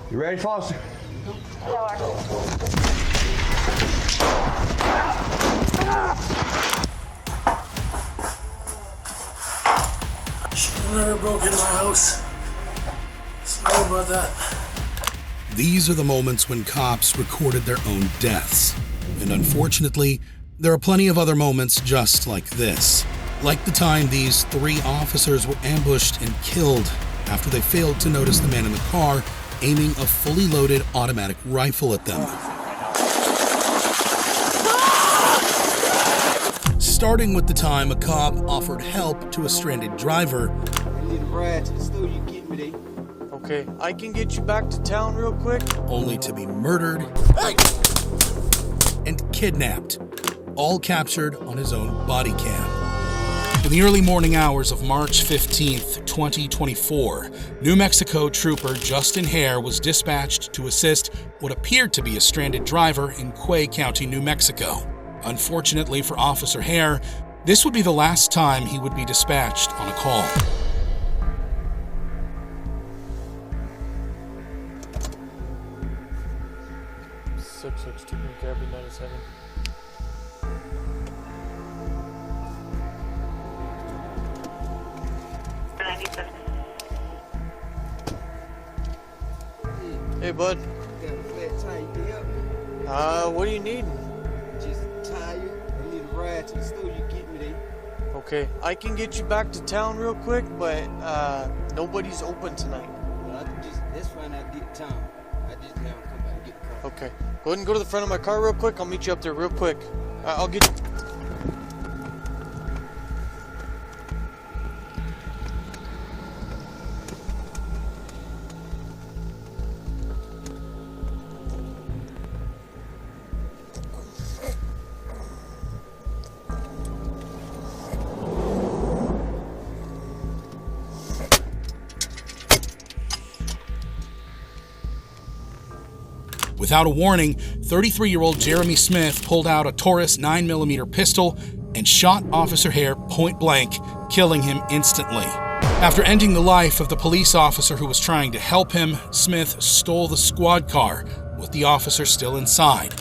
You ready, Foster? Sure. Should've never broken my house. Sorry about that. These are the moments when cops recorded their own deaths. And unfortunately, there are plenty of other moments just like this. Like the time these 3 officers were ambushed and killed after they failed to notice the man in the car aiming a fully loaded automatic rifle at them. Starting with the time a cop offered help to a stranded driver. I need a ride to the store, you get me there. Okay, I can get you back to town real quick. Only to be murdered and kidnapped, all captured on his own body cam. In the early morning hours of March 15th, 2024, New Mexico trooper Justin Hare was dispatched to assist what appeared to be a stranded driver in Quay County, New Mexico. Unfortunately for Officer Hare, this would be the last time he would be dispatched on a call. Hey, bud. Got a flat tire, you can help me? What do you need? Just tired. I need a ride to the store, you get me there. Okay, I can get you back to town real quick, but nobody's open tonight. Well, that's fine, I'll get to town. I just have to come back and get the car. Okay, go ahead and go to the front of my car real quick. I'll meet you up there real quick. I'll get you. Without a warning, 33-year-old Jeremy Smith pulled out a Taurus 9mm pistol and shot Officer Hare point blank, killing him instantly. After ending the life of the police officer who was trying to help him, Smith stole the squad car with the officer still inside.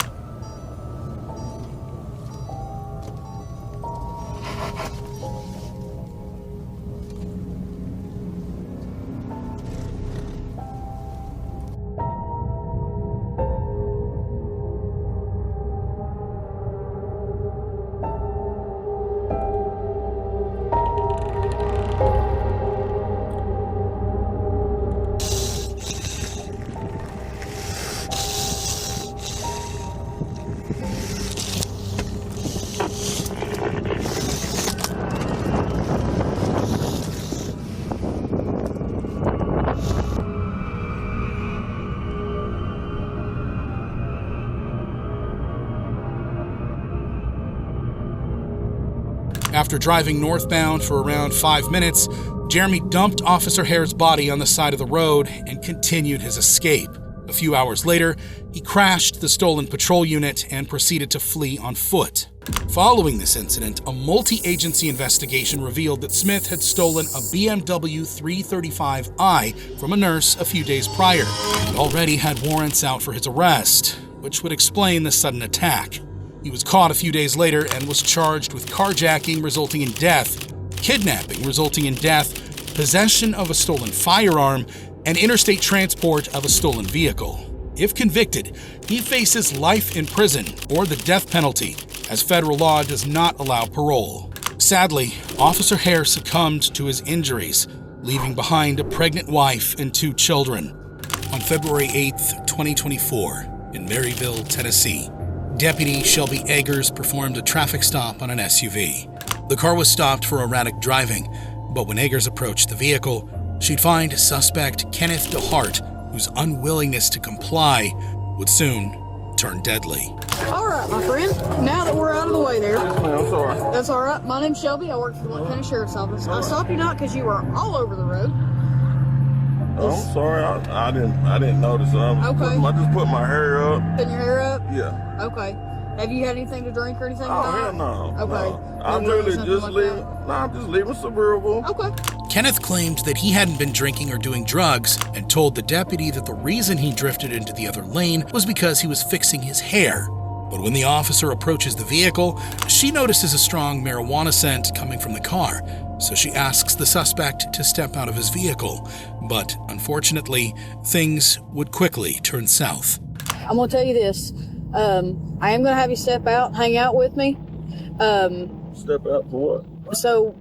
After driving northbound for around 5 minutes, Jeremy dumped Officer Hare's body on the side of the road and continued his escape. A few hours later, he crashed the stolen patrol unit and proceeded to flee on foot. Following this incident, a multi-agency investigation revealed that Smith had stolen a BMW 335i from a nurse a few days prior and already had warrants out for his arrest, which would explain the sudden attack. He was caught a few days later and was charged with carjacking resulting in death, kidnapping resulting in death, possession of a stolen firearm, and interstate transport of a stolen vehicle. If convicted, he faces life in prison or the death penalty, as federal law does not allow parole. Sadly, Officer Hare succumbed to his injuries, leaving behind a pregnant wife and 2 children. On February 8th, 2024, in Maryville, Tennessee, Deputy Shelby Eggers performed a traffic stop on an SUV. The car was stopped for erratic driving, but when Eggers approached the vehicle, she'd find suspect Kenneth DeHart, whose unwillingness to comply would soon turn deadly. All right, my friend. Now that we're out of the way there. Yes, ma'am, I'm sorry. That's all right. My name's Shelby. I work for the Lincoln County Sheriff's Office. I stopped you not because you were all over the road. Oh, I'm sorry. I didn't notice. Okay. I just put my hair up. Putting your hair up? Yeah. Okay. Have you had anything to drink or anything? Oh, hell no. Okay. No. I'm Maybe really something just like leaving. that? No, I'm just leaving suburban. Okay. Kenneth claimed that he hadn't been drinking or doing drugs and told the deputy that the reason he drifted into the other lane was because he was fixing his hair. But when the officer approaches the vehicle, she notices a strong marijuana scent coming from the car, so she asks the suspect to step out of his vehicle. But unfortunately, things would quickly turn south. I'm going to tell you this. I am going to have you step out, hang out with me. Step out for what? So,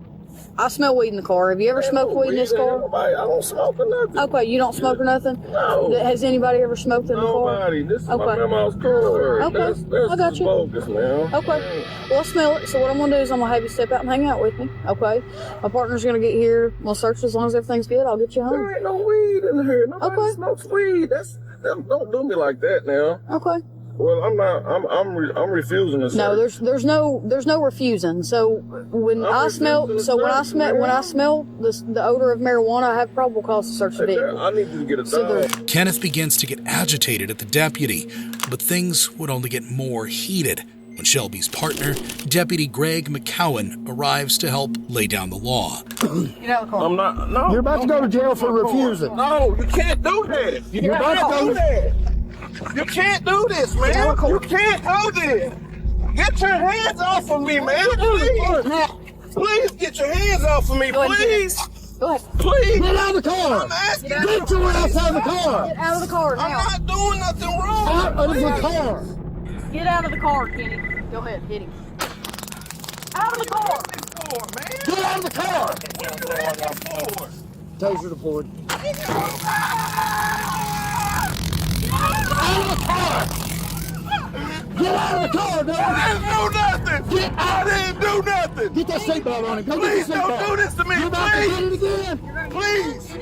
I smell weed in the car. Have you ever smoked weed in this car? I don't smoke or nothing. Okay, you don't smoke or nothing? No. Has anybody ever smoked in the car? Nobody. This is Okay. my grandma's car. Okay, That's I got you. bogus, man. Okay. Well, I smell it. So what I'm going to do is I'm going to have you step out and hang out with me. Okay? My partner's going to get here. We'll search as long as everything's good. I'll get you home. There ain't no weed in here. Nobody Okay. smokes weed. Don't do me like that now. Okay. Well, I'm not. I'm refusing to search. No, there's no refusing. So when I smell the odor of marijuana, I have probable cause to search the vehicle. I need you to get a dog. Kenneth begins to get agitated at the deputy, but things would only get more heated when Shelby's partner, Deputy Greg McCowan, arrives to help lay down the law. Get out of the car. I'm not. No. You're about to go to jail for refusing. No, you can't do that. You about can't to go- do that. You can't do this, man. You can't do this. Get your hands off of me, man. Please. Please get your hands off of me, Go ahead, please. Go ahead. Please. Get out of the car! I'm asking Get you. Get your ass out of the car! Get out of the car I'm now. not doing nothing wrong. Out of the Please. car! Get out of the car, Kenny. Go ahead, hit him. Out of the car. Get out of the car! Taser deployed. Out of the car! Get out of the car, dude! I didn't do nothing. Get out! I didn't do nothing. Get that seatbelt on him. Go Please get the seatbelt. don't do this to me, You're about to get it again. Please.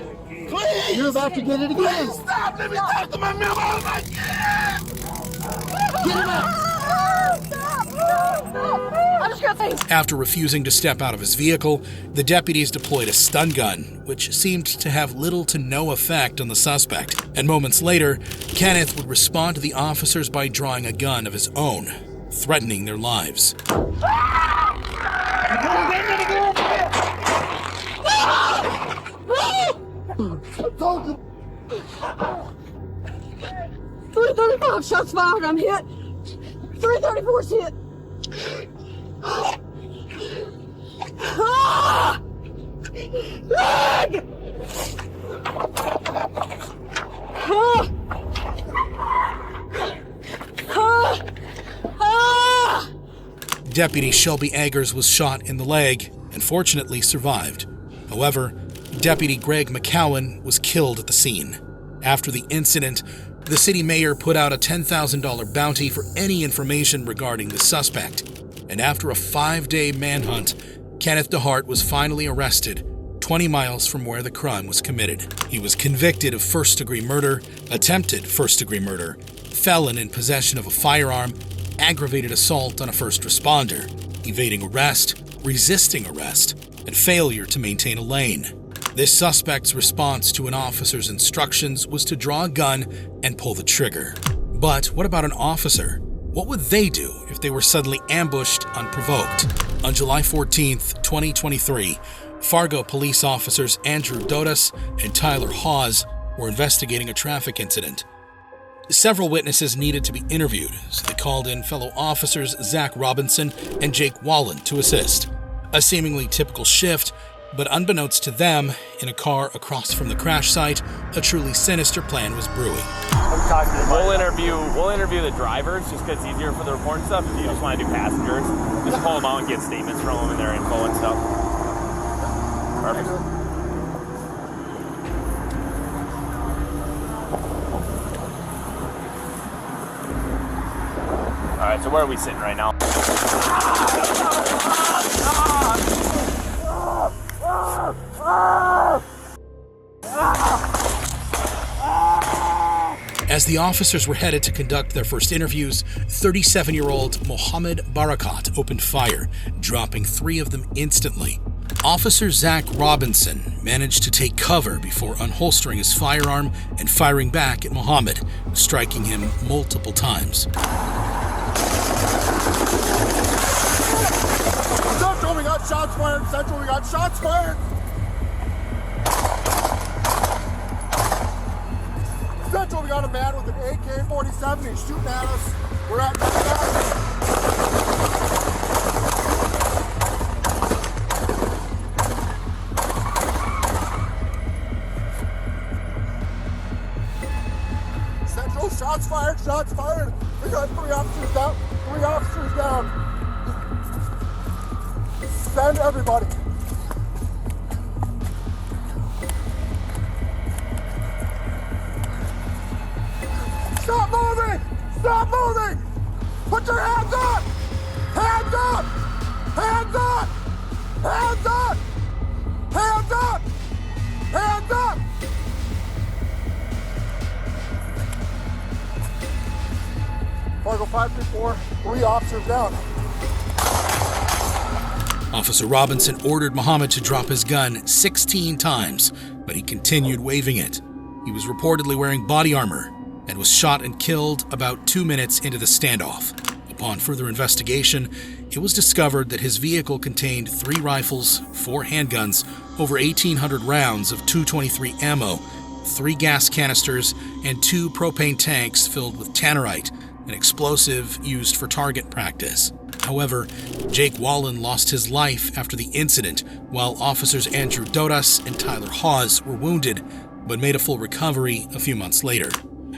Please. You're about to get it again. Please stop. Let me talk to my mom. I'm like, yeah. Get him out. I just got things. After refusing to step out of his vehicle, the deputies deployed a stun gun, which seemed to have little to no effect on the suspect. And moments later, Kenneth would respond to the officers by drawing a gun of his own, threatening their lives. I told you. 335 shots fired. I'm hit. 334's hit. Ah! Leg! Ah! Ah! Ah! Deputy Shelby Eggers was shot in the leg and fortunately survived. However, Deputy Greg McCowan was killed at the scene. After the incident, the city mayor put out a $10,000 bounty for any information regarding the suspect. And after a 5-day manhunt, Kenneth DeHart was finally arrested 20 miles from where the crime was committed. He was convicted of first-degree murder, attempted first-degree murder, felon in possession of a firearm, aggravated assault on a first responder, evading arrest, resisting arrest, and failure to maintain a lane. This suspect's response to an officer's instructions was to draw a gun and pull the trigger. But what about an officer? What would they do if they were suddenly ambushed unprovoked? On July 14th, 2023, Fargo police officers Andrew Dodas and Tyler Hawes were investigating a traffic incident. Several witnesses needed to be interviewed, so they called in fellow officers Zach Robinson and Jake Wallen to assist. A seemingly typical shift, but unbeknownst to them, in a car across from the crash site, a truly sinister plan was brewing. We'll interview the drivers just because it's easier for the report and stuff. If you just want to do passengers, just pull them out and get statements from them and their info and stuff. Perfect. All right, so where are we sitting right now? As the officers were headed to conduct their first interviews, 37-year-old Mohamad Barakat opened fire, dropping 3 of them instantly. Officer Zach Robinson managed to take cover before unholstering his firearm and firing back at Mohamad, striking him multiple times. Central, we got shots fired. Central, we got shots fired. Central, we got a man with an AK-47. He's shooting at us. We're at Central, shots fired, shots fired. We got 3 officers down. 3 officers down. Send everybody. Stop moving! Stop moving! Put your hands up! Hands up! Hands up! Hands up! Hands up! Hands up! Fargo 534, 3 officers down. Officer Robinson ordered Mohamad to drop his gun 16 times, but he continued waving it. He was reportedly wearing body armor and was shot and killed about 2 minutes into the standoff. Upon further investigation, it was discovered that his vehicle contained 3 rifles, 4 handguns, over 1,800 rounds of .223 ammo, 3 gas canisters, and 2 propane tanks filled with tannerite, an explosive used for target practice. However, Jake Wallen lost his life after the incident, while officers Andrew Dodas and Tyler Hawes were wounded, but made a full recovery a few months later.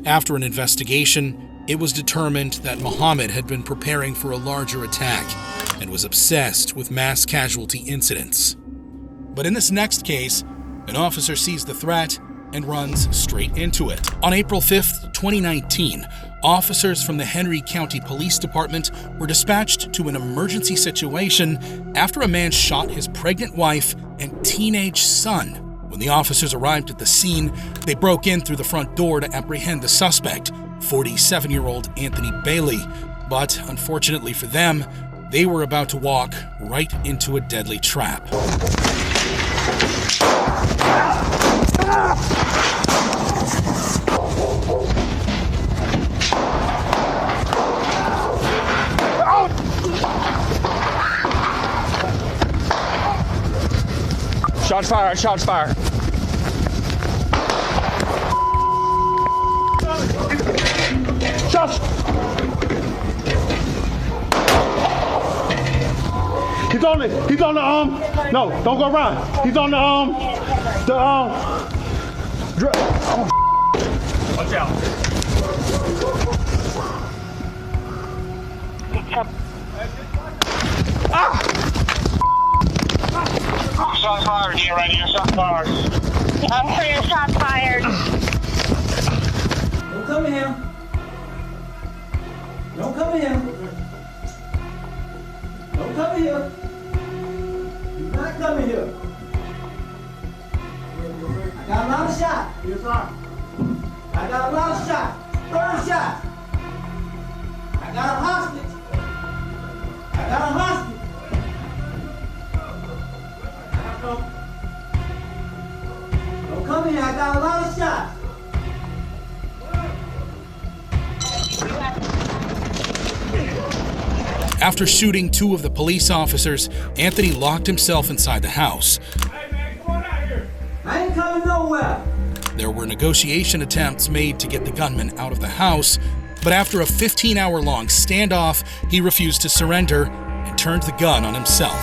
After an investigation, it was determined that Mohamad had been preparing for a larger attack and was obsessed with mass casualty incidents. But in this next case, an officer sees the threat and runs straight into it. On April 5th, 2019, officers from the Henry County Police Department were dispatched to an emergency situation after a man shot his pregnant wife and teenage son. When the officers arrived at the scene, they broke in through the front door to apprehend the suspect, 47-year-old Anthony Bailey. But unfortunately for them, they were about to walk right into a deadly trap. Shots fired, shots fired. Shots! He's on the no, don't go around. He's on the Watch out. Shots fired here, right here. Shots fired. I'm clear. Shots fired. Don't come in here. Don't come in here. Don't come in here. Do not come in here. I got a lot of shots. Yes, sir. I got a lot of shots. 30 shots. I got a hostage. I got a hostage. Don't come in here. I got a lot of shots. After shooting 2 of the police officers, Anthony locked himself inside the house. Hey man, come on out here. I ain't coming nowhere. There were negotiation attempts made to get the gunman out of the house, but after a 15-hour-long standoff, he refused to surrender and turned the gun on himself.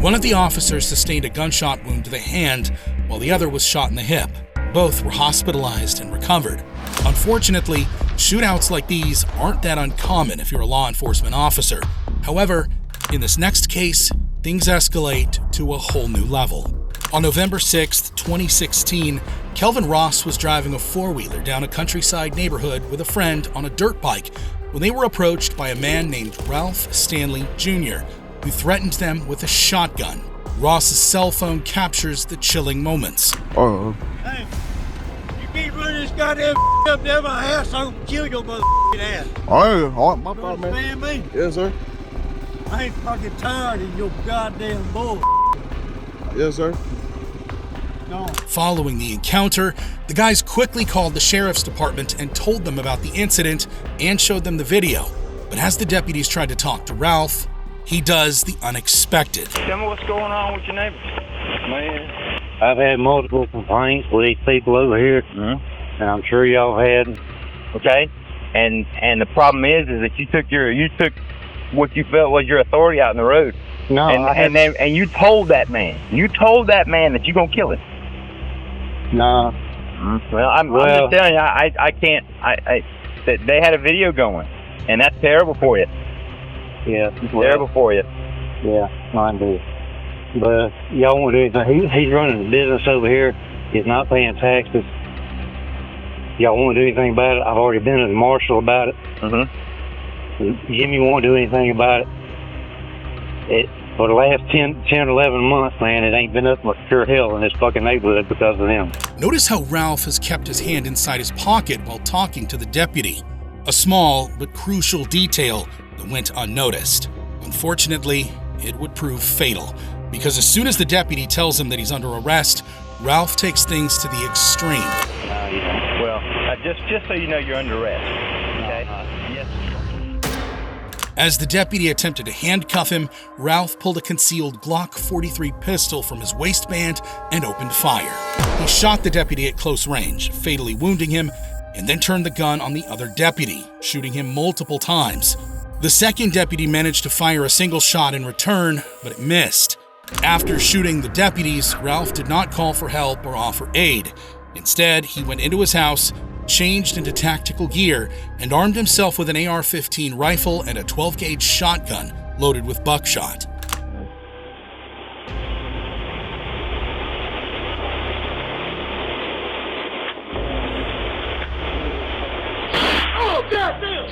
One of the officers sustained a gunshot wound to the hand, while the other was shot in the hip. Both were hospitalized and recovered. Unfortunately, shootouts like these aren't that uncommon if you're a law enforcement officer. However, in this next case, things escalate to a whole new level. On November 6th, 2016, Kelvin Ross was driving a four-wheeler down a countryside neighborhood with a friend on a dirt bike when they were approached by a man named Ralph Stanley Jr., who threatened them with a shotgun. Ross's cell phone captures the chilling moments. Hey, you keep running this goddamn up there my ass, I'm gonna kill your motherfucking ass. All right, my You fault, man. understand me? Yes, sir. I ain't fucking tired of your goddamn bull. Yes, sir. No. Following the encounter, the guys quickly called the sheriff's department and told them about the incident and showed them the video. But as the deputies tried to talk to Ralph, he does the unexpected. Tell me what's going on with your neighbors. Man, I've had multiple complaints with these people over here, and I'm sure y'all had. Okay, and the problem is that you took what you felt was your authority out in the road. No, and you told that man. You told that man that you're gonna kill him. No. Well, I'm just telling you, I can't. They had a video going, and that's terrible for you. Yeah, Terrible for you. Yeah, mine do. But y'all won't do anything. He's running a business over here. He's not paying taxes. Y'all won't do anything about it. I've already been to the marshal about it. Jimmy won't do anything about it. For the last 10, 11 months, man, it ain't been nothing but pure hell in this fucking neighborhood because of them. Notice how Ralph has kept his hand inside his pocket while talking to the deputy. A small but crucial detail that went unnoticed. Unfortunately, it would prove fatal, because as soon as the deputy tells him that he's under arrest, Ralph takes things to the extreme. Well, just so you know, you're under arrest. Okay? Yes. As the deputy attempted to handcuff him, Ralph pulled a concealed Glock 43 pistol from his waistband and opened fire. He shot the deputy at close range, fatally wounding him, and then turned the gun on the other deputy, shooting him multiple times. The second deputy managed to fire a single shot in return, but it missed. After shooting the deputies, Ralph did not call for help or offer aid. Instead, he went into his house, changed into tactical gear, and armed himself with an AR-15 rifle and a 12-gauge shotgun loaded with buckshot. Oh, goddamn!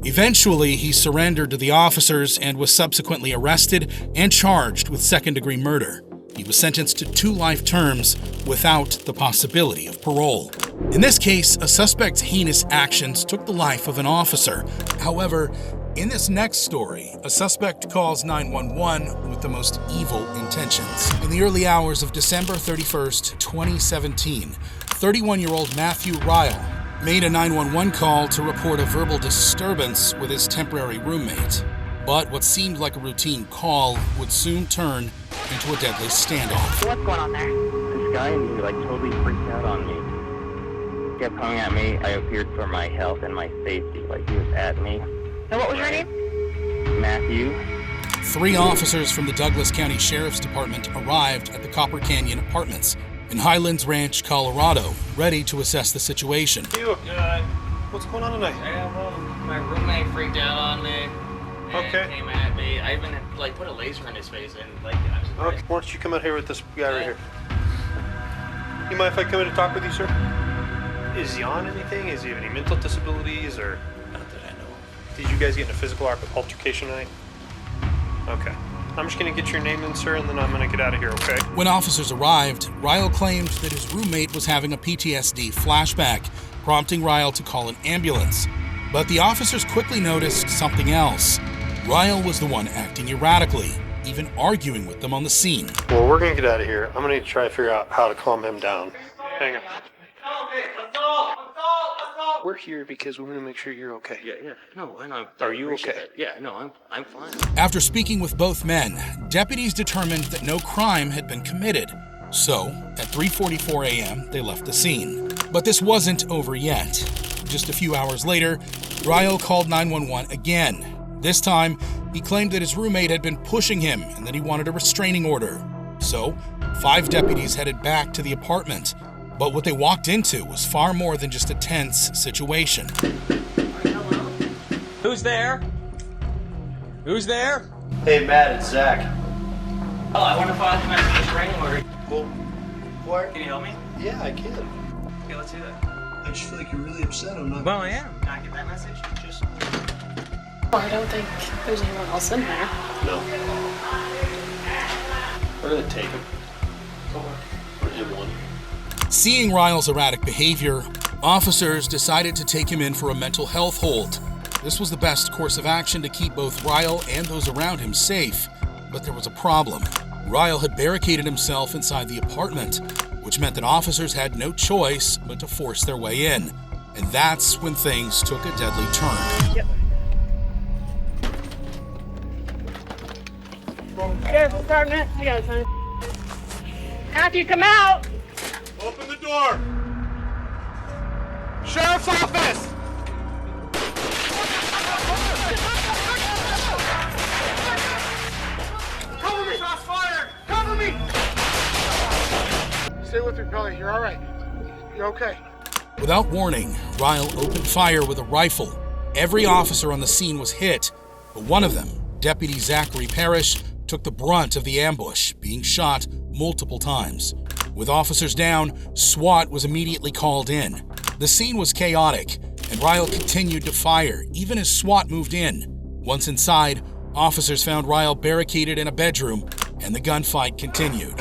Eventually, he surrendered to the officers and was subsequently arrested and charged with second-degree murder. He was sentenced to 2 life terms without the possibility of parole. In this case, a suspect's heinous actions took the life of an officer. However, in this next story, a suspect calls 911 with the most evil intentions. In the early hours of December 31st, 2017, 31-year-old Mathew Riehl made a 911 call to report a verbal disturbance with his temporary roommate. But what seemed like a routine call would soon turn into a deadly standoff. What's going on there? This guy and he totally freaked out on me. He kept coming at me. I appeared for my health and my safety. He was at me. And what was your name? Matthew. 3 officers from the Douglas County Sheriff's Department arrived at the Copper Canyon Apartments in Highlands Ranch, Colorado, ready to assess the situation. You, what's going on tonight? My roommate freaked out on me. Okay. Came at me. I even put a laser in his face and Okay. Why don't you come out here with this guy right here? You mind if I come in and talk with you, sir? Is he on anything? Is he have any mental disabilities or? Not that I know of. Did you guys get in a physical altercation tonight? Okay. I'm just gonna get your name in, sir, and then I'm gonna get out of here, okay? When officers arrived, Riehl claimed that his roommate was having a PTSD flashback, prompting Riehl to call an ambulance. But the officers quickly noticed something else. Riehl was the one acting erratically, even arguing with them on the scene. Well, we're gonna get out of here. I'm gonna try to figure out how to calm him down. Hang on. We're here because we want to make sure you're okay. Yeah. No, I know. Are you okay? That. Yeah, no, I'm fine. After speaking with both men, deputies determined that no crime had been committed. So, at 3:44 a.m., they left the scene. But this wasn't over yet. Just a few hours later, Riehl called 911 again. This time, he claimed that his roommate had been pushing him and that he wanted a restraining order. So, 5 deputies headed back to the apartment. But what they walked into was far more than just a tense situation. Who's there? Who's there? Hey, Matt, it's Zach. Oh, I wonder if I can make a restraining order. Well, what? Can you help me? Yeah, I can. Okay, let's do that. I just feel like you're really upset. I'm not. Well, I am. Can I get that message? Just. Well, I don't think there's anyone else in there. No. We're gonna take him. Or him one. Seeing Riehl's erratic behavior, officers decided to take him in for a mental health hold. This was the best course of action to keep both Riehl and those around him safe, but there was a problem. Riehl had barricaded himself inside the apartment, which meant that officers had no choice but to force their way in. And that's when things took a deadly turn. Yep. Sheriff, starting it. I got it, son. Matthew, come out! Open the door! Sheriff's office! Cover me! Shots fired! Cover me! Stay with me, Pelly. You're all right. You're okay. Without warning, Riehl opened fire with a rifle. Every officer on the scene was hit, but one of them, Deputy Zachary Parrish, took the brunt of the ambush, being shot multiple times. With officers down, SWAT was immediately called in. The scene was chaotic, and Riehl continued to fire, even as SWAT moved in. Once inside, officers found Riehl barricaded in a bedroom, and the gunfight continued.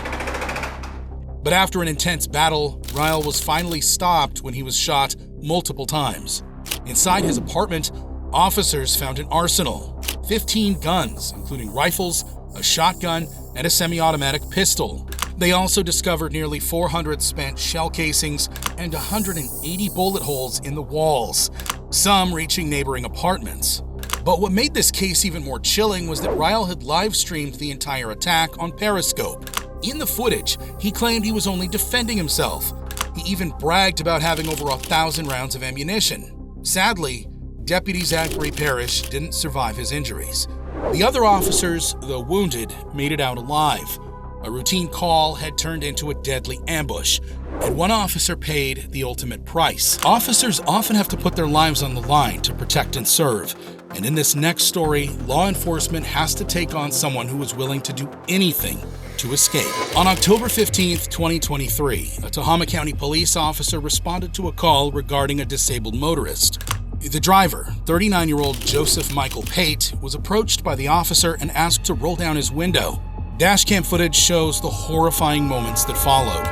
But after an intense battle, Riehl was finally stopped when he was shot multiple times. Inside his apartment, officers found an arsenal, 15 guns, including rifles, a shotgun, and a semi-automatic pistol. They also discovered nearly 400 spent shell casings and 180 bullet holes in the walls, some reaching neighboring apartments. But what made this case even more chilling was that Riehl had live-streamed the entire attack on Periscope. In the footage, he claimed he was only defending himself. He even bragged about having over 1,000 rounds of ammunition. Sadly, Deputy Zachary Parrish didn't survive his injuries. The other officers, though wounded, made it out alive. A routine call had turned into a deadly ambush, and one officer paid the ultimate price. Officers often have to put their lives on the line to protect and serve, and in this next story, law enforcement has to take on someone who is willing to do anything to escape. On October 15th, 2023, a Tehama County police officer responded to a call regarding a disabled motorist. The driver, 39-year-old Joseph Michael Pate, was approached by the officer and asked to roll down his window. Dashcam footage shows the horrifying moments that followed.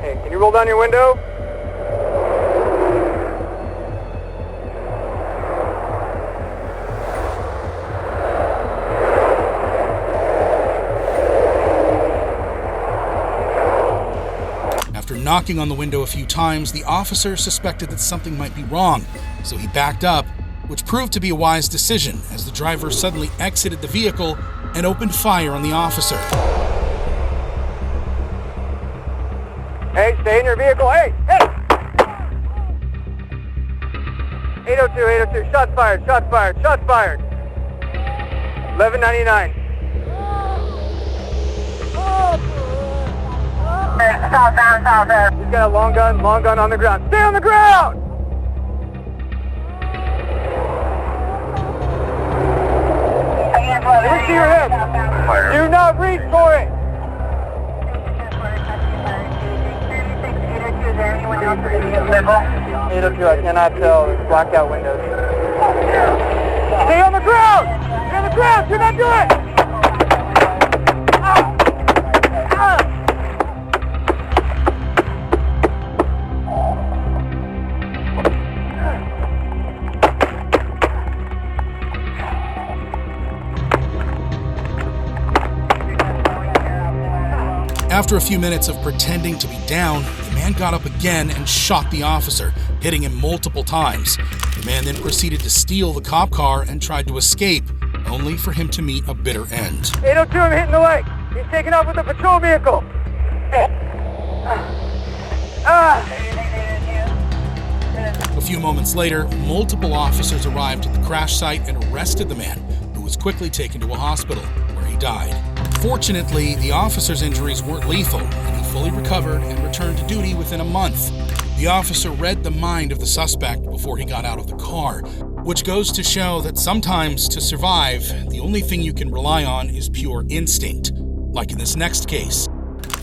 Hey, can you roll down your window? After knocking on the window a few times, the officer suspected that something might be wrong, so he backed up, which proved to be a wise decision as the driver suddenly exited the vehicle and opened fire on the officer. Hey, stay in your vehicle. Hey, hey! 802, 802, shots fired, shots fired, shots fired. 1199. Southbound. He's got a long gun on the ground. Stay on the ground! Reach to your hip. Do not reach for it. 802, I cannot tell. There's blacked out windows. Stay on the ground! Stay on the ground! Do not do it! After a few minutes of pretending to be down, the man got up again and shot the officer, hitting him multiple times. The man then proceeded to steal the cop car and tried to escape, only for him to meet a bitter end. 802, I'm hitting the leg. He's taking off with a patrol vehicle. A few moments later, multiple officers arrived at the crash site and arrested the man, who was quickly taken to a hospital, where he died. Fortunately, the officer's injuries weren't lethal, and he fully recovered and returned to duty within a month. The officer read the mind of the suspect before he got out of the car, which goes to show that sometimes to survive, the only thing you can rely on is pure instinct, like in this next case.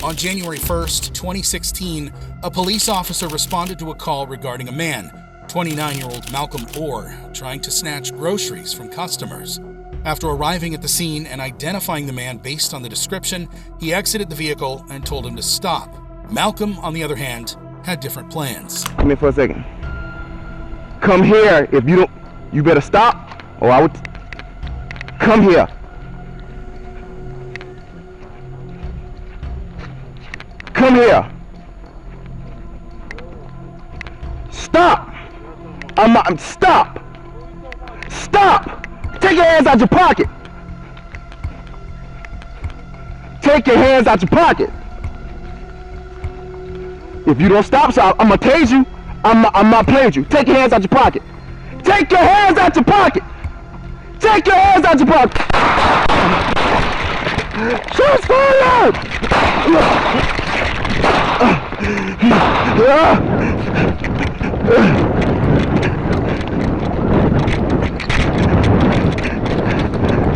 On January 1st, 2016, a police officer responded to a call regarding a man, 29-year-old Malcom Orr, trying to snatch groceries from customers. After arriving at the scene and identifying the man based on the description, he exited the vehicle and told him to stop. Malcom, on the other hand, had different plans. Come here for a second. Come here. If you don't, you better stop, or I would. Come here. Come here. Stop. Stop. Stop. Take your hands out your pocket. Take your hands out your pocket. If you don't stop, so I'm gonna tase you. I'm not playing with you. Take your hands out your pocket. Take your hands out your pocket. Take your hands out your pocket. Shots fired!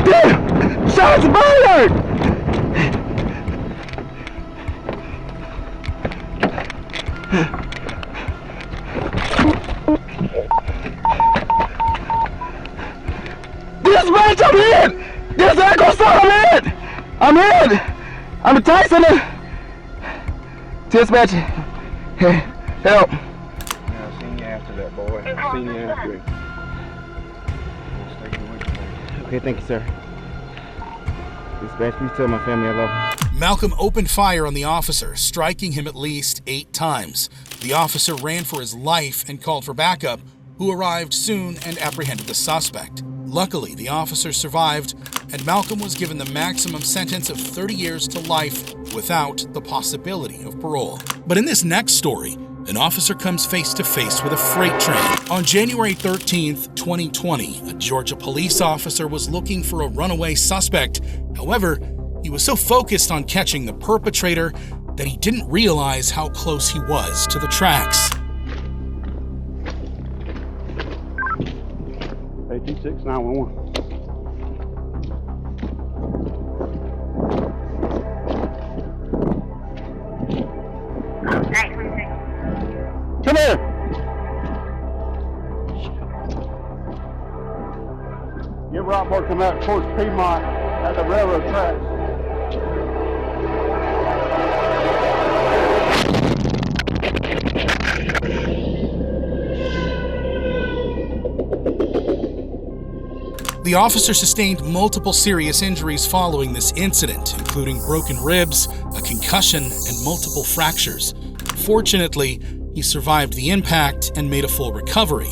Damn! Shots fired! Dispatch, I'm in! There's Echo Star, I'm in! I'm in! I'm a Tyson. Dispatch, hey, help. Yeah, I seen you after that, boy. I seen you after it. Okay, thank you, sir. Dispatch, please tell my family I love them. Malcom opened fire on the officer, striking him at least 8 times. The officer ran for his life and called for backup, who arrived soon and apprehended the suspect. Luckily, the officer survived, and Malcom was given the maximum sentence of 30 years to life without the possibility of parole. But in this next story, an officer comes face to face with a freight train. On January 13th, 2020, a Georgia police officer was looking for a runaway suspect. However, he was so focused on catching the perpetrator that he didn't realize how close he was to the tracks. 826 911. Come here! Get Rockport come out towards Piedmont at the railroad tracks. The officer sustained multiple serious injuries following this incident, including broken ribs, a concussion, and multiple fractures. Fortunately, he survived the impact and made a full recovery.